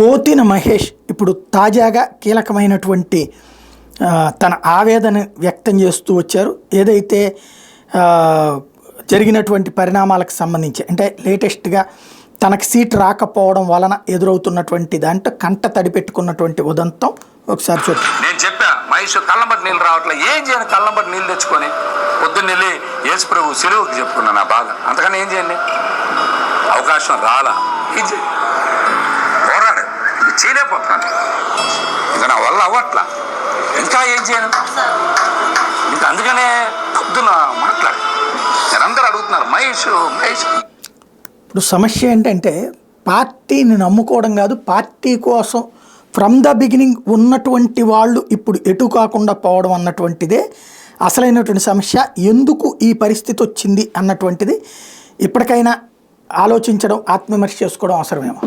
పోతిన మహేష్ ఇప్పుడు తాజాగా కీలకమైనటువంటి తన ఆవేదన వ్యక్తం చేస్తూ వచ్చారు. ఏదైతే జరిగినటువంటి పరిణామాలకు సంబంధించి అంటే లేటెస్ట్గా తనకు సీట్ రాకపోవడం వలన ఎదురవుతున్నటువంటి దాంట్లో కంట తడిపెట్టుకున్నటువంటి ఉదంతం ఒకసారి చూడండి. నేను చెప్పా మహేష్ కళ్ళంబట్టి నీళ్ళు రావట్లే, ఏం చేయను కళ్ళంబట్టి నీళ్ళు తెచ్చుకొని పొద్దున్న వెళ్ళి యేసు ప్రభు సెలవుకి చెప్పుకున్నా నా బాధ. అంతకన్నా ఏం చేయండి, అవకాశం రాలా, ఏం చేయండి, పోరాడు, ఇది చేయలేకపోతున్నాను, ఇంకా నా వల్ల అవ్వట్లా, ఇంకా ఏం చేయను, ఇంకా అందుకనే పొద్దున మాట్లాడు. అందరూ అడుగుతున్నారు మహేష్ మహేష్. ఇప్పుడు సమస్య ఏంటంటే పార్టీని నమ్ముకోవడం కాదు, పార్టీ కోసం ఫ్రమ్ ద బిగినింగ్ ఉన్నటువంటి వాళ్ళు ఇప్పుడు ఎటు కాకుండా పోవడం అన్నటువంటిదే అసలైనటువంటి సమస్య. ఎందుకు ఈ పరిస్థితి వచ్చింది అన్నటువంటిది ఇప్పటికైనా ఆలోచించడం, ఆత్మవిమర్శ చేసుకోవడం అవసరమేమో.